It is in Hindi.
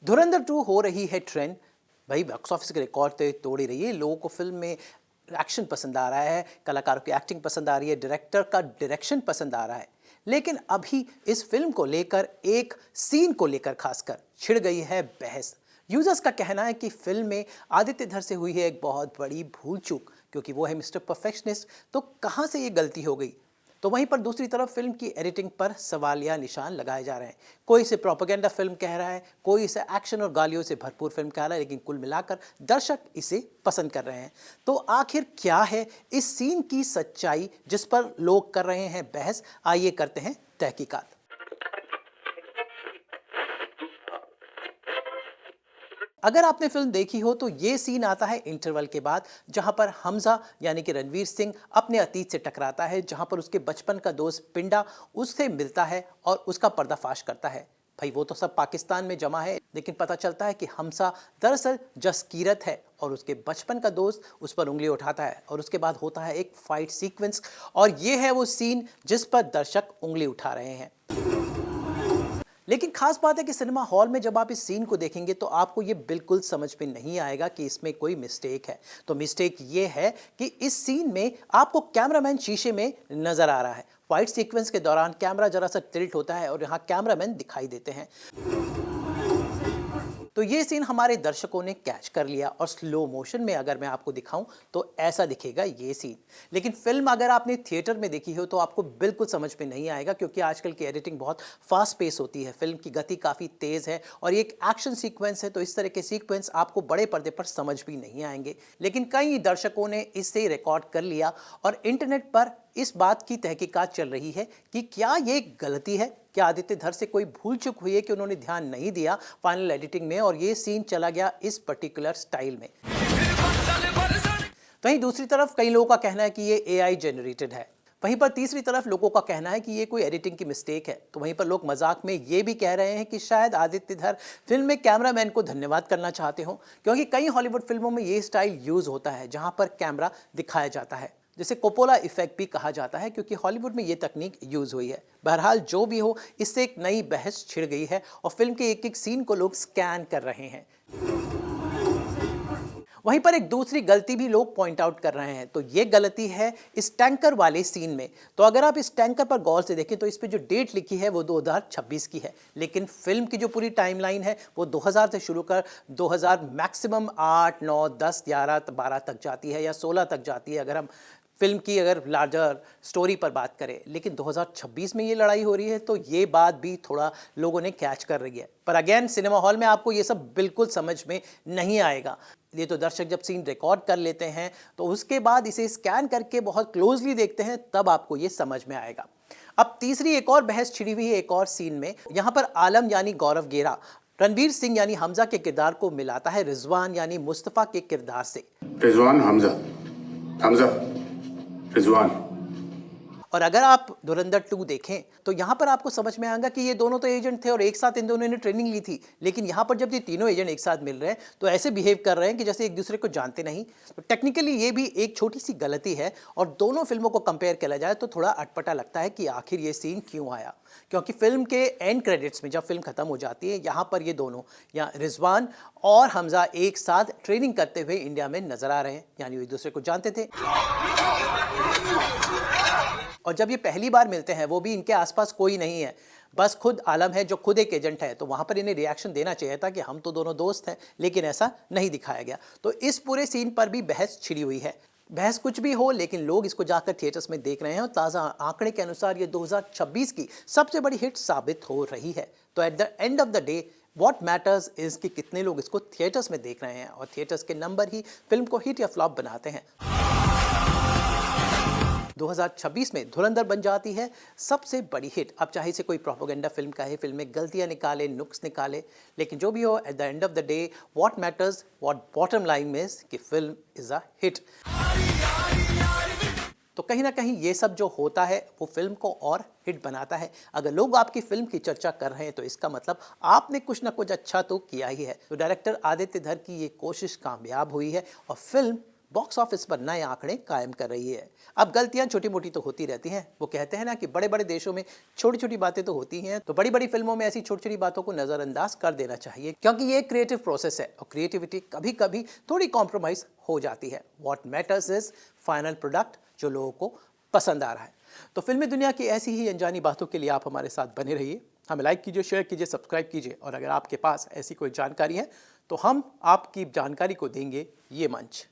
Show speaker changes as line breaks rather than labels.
धुरंधर 2 हो रही है ट्रेंड। भाई बॉक्स ऑफिस के रिकॉर्ड तो तोड़ ही रही है। लोगों को फिल्म में एक्शन पसंद आ रहा है, कलाकारों की एक्टिंग पसंद आ रही है, डायरेक्टर का डायरेक्शन पसंद आ रहा है। लेकिन अभी इस फिल्म को लेकर, एक सीन को लेकर खासकर छिड़ गई है बहस। यूजर्स का कहना है कि फिल्म में आदित्य धर से हुई है एक बहुत बड़ी भूल चूक, क्योंकि वो है मिस्टर परफेक्शनिस्ट। तो कहाँ से ये गलती हो गई? तो वहीं पर दूसरी तरफ फिल्म की एडिटिंग पर सवालिया निशान लगाए जा रहे हैं। कोई इसे प्रोपेगेंडा फिल्म कह रहा है, कोई इसे एक्शन और गालियों से भरपूर फिल्म कह रहा है, लेकिन कुल मिलाकर दर्शक इसे पसंद कर रहे हैं। तो आखिर क्या है इस सीन की सच्चाई जिस पर लोग कर रहे हैं बहस? आइए करते हैं तहकीकात। अगर आपने फिल्म देखी हो तो ये सीन आता है इंटरवल के बाद, जहां पर हमजा यानी कि रणवीर सिंह अपने अतीत से टकराता है, जहां पर उसके बचपन का दोस्त पिंडा उससे मिलता है और उसका पर्दाफाश करता है। भाई वो तो सब पाकिस्तान में जमा है, लेकिन पता चलता है कि हमजा दरअसल जसकीरत है और उसके बचपन का दोस्त उस पर उंगली उठाता है। और उसके बाद होता है एक फाइट सीक्वेंस, और ये है वो सीन जिस पर दर्शक उंगली उठा रहे हैं। लेकिन खास बात है कि सिनेमा हॉल में जब आप इस सीन को देखेंगे तो आपको ये बिल्कुल समझ में नहीं आएगा कि इसमें कोई मिस्टेक है। तो मिस्टेक ये है कि इस सीन में आपको कैमरामैन शीशे में नजर आ रहा है। फाइट सीक्वेंस के दौरान कैमरा जरा सा टिल्ट होता है और यहाँ कैमरामैन दिखाई देते हैं। तो ये सीन हमारे दर्शकों ने कैच कर लिया, और स्लो मोशन में अगर मैं आपको दिखाऊं तो ऐसा दिखेगा ये सीन। लेकिन फिल्म अगर आपने थिएटर में देखी हो तो आपको बिल्कुल समझ में नहीं आएगा, क्योंकि आजकल की एडिटिंग बहुत फास्ट पेस होती है, फिल्म की गति काफ़ी तेज़ है और ये एक एक्शन सीक्वेंस है। तो इस तरह के सीक्वेंस आपको बड़े पर्दे पर समझ भी नहीं आएंगे। लेकिन कई दर्शकों ने इसे रिकॉर्ड कर लिया और इंटरनेट पर इस बात की तहकीकात चल रही है कि क्या ये गलती है, क्या आदित्य धर से कोई भूल चूक हुई है कि उन्होंने ध्यान नहीं दिया फाइनल एडिटिंग में और ये सीन चला गया इस पर्टिकुलर स्टाइल में। वहीं दूसरी तरफ कई लोगों का कहना है कि ये एआई जनरेटेड है। वहीं पर तीसरी तरफ लोगों का कहना है कि ये कोई एडिटिंग की मिस्टेक है। तो वहीं पर लोग मजाक में ये भी कह रहे हैं कि शायद आदित्य धर फिल्म में कैमरामैन को धन्यवाद करना चाहते हो, क्योंकि कई हॉलीवुड फिल्मों में ये स्टाइल यूज होता है जहां पर कैमरा दिखाया जाता है, जिसे कोपोला इफेक्ट भी कहा जाता है, क्योंकि हॉलीवुड में ये तकनीक यूज हुई है। बहरहाल जो भी हो, इससे एक नई बहस छिड़ गई है और फिल्म के एक एक सीन को लोग स्कैन कर रहे हैं। वहीं पर एक दूसरी गलती भी लोग पॉइंट आउट कर रहे हैं। तो ये गलती है इस टैंकर वाले सीन में। तो अगर आप इस टैंकर पर गौर से देखें तो इस पे जो डेट लिखी है वो 2026 की है, लेकिन फिल्म की जो पूरी टाइमलाइन है वो 2000 से शुरू कर 2000 मैक्सिमम 8, 9, 10, 11, 12 तक जाती है या 16 तक जाती है, अगर हम फिल्म की अगर लार्जर स्टोरी पर बात करें। लेकिन 2026 में ये लड़ाई हो रही है, तो ये बात भी थोड़ा लोगों ने कैच कर रही है। पर अगेन सिनेमा हॉल में आपको ये सब बिल्कुल समझ में नहीं आएगा। ये तो दर्शक जब सीन रिकॉर्ड कर लेते हैं तो उसके बाद इसे स्कैन करके बहुत क्लोजली देखते हैं, तब आपको ये समझ में आएगा। अब तीसरी एक और बहस छिड़ी हुई है एक और सीन में। यहाँ पर आलम यानी गौरव गेरा रणवीर सिंह यानी हमजा के किरदार को मिलाता है रिजवान यानी मुस्तफा के किरदार से।
रिजवान हमजा, हमजा रिजवान।
और अगर आप धुरंधर 2 देखें तो यहाँ पर आपको समझ में आएगा कि ये दोनों तो एजेंट थे और एक साथ इन दोनों ने ट्रेनिंग ली थी। लेकिन यहाँ पर जब ये तीनों एजेंट एक साथ मिल रहे हैं तो ऐसे बिहेव कर रहे हैं कि जैसे एक दूसरे को जानते नहीं। तो टेक्निकली ये भी एक छोटी सी गलती है, और दोनों फिल्मों को कंपेयर किया जाए तो थोड़ा अटपटा लगता है कि आखिर ये सीन क्यों आया। क्योंकि फिल्म के एंड क्रेडिट्स में जब फिल्म खत्म हो जाती है, यहाँ पर ये दोनों या रिजवान और हमजा एक साथ ट्रेनिंग करते हुए इंडिया में नजर आ रहे हैं, यानी वो एक दूसरे को जानते थे। और जब ये पहली बार मिलते हैं वो भी इनके आसपास कोई नहीं है, बस खुद आलम है जो खुद एक एजेंट है। तो वहाँ पर इन्हें रिएक्शन देना चाहिए था कि हम तो दोनों दोस्त हैं, लेकिन ऐसा नहीं दिखाया गया। तो इस पूरे सीन पर भी बहस छिड़ी हुई है। बहस कुछ भी हो, लेकिन लोग इसको जाकर थिएटर्स में देख रहे हैं और ताज़ा आंकड़े के अनुसार ये 2026 की सबसे बड़ी हिट साबित हो रही है। तो at the end of the day what matters is कि कितने लोग इसको थिएटर्स में देख रहे हैं, और थिएटर्स के नंबर ही फिल्म को हिट या फ्लॉप बनाते हैं। 2026 में धुरंधर बन जाती है सबसे बड़ी हिट। अब चाहे इसे कोई प्रोपेगेंडा फिल्म का है, फिल्म में गलतियां निकाले, नुक्स निकाले, लेकिन जो भी हो, at the end of the day what matters, what bottom line is कि फिल्म इज अ हिट। तो कहीं ना कहीं ये सब जो होता है वो फिल्म को और हिट बनाता है। अगर लोग आपकी फिल्म की चर्चा कर रहे हैं तो इसका मतलब आपने कुछ ना कुछ अच्छा तो किया ही है। तो डायरेक्टर आदित्य धर की ये कोशिश कामयाब हुई है और फिल्म बॉक्स ऑफिस पर नए आंकड़े कायम कर रही है। अब गलतियां छोटी मोटी तो होती रहती हैं। वो कहते हैं ना कि बड़े बड़े देशों में छोटी छोटी बातें तो होती हैं, तो बड़ी बड़ी फिल्मों में ऐसी छोटी छोटी बातों को नज़रअंदाज कर देना चाहिए, क्योंकि ये क्रिएटिव प्रोसेस है और क्रिएटिविटी कभी कभी थोड़ी कॉम्प्रोमाइज़ हो जाती है। What matters is final product जो लोगों को पसंद आ रहा है। तो फिल्मी दुनिया की ऐसी ही अनजानी बातों के लिए आप हमारे साथ बने रहिए। हमें लाइक कीजिए, शेयर कीजिए, सब्सक्राइब कीजिए, और अगर आपके पास ऐसी कोई जानकारी है तो हम आपकी जानकारी को देंगे ये मंच।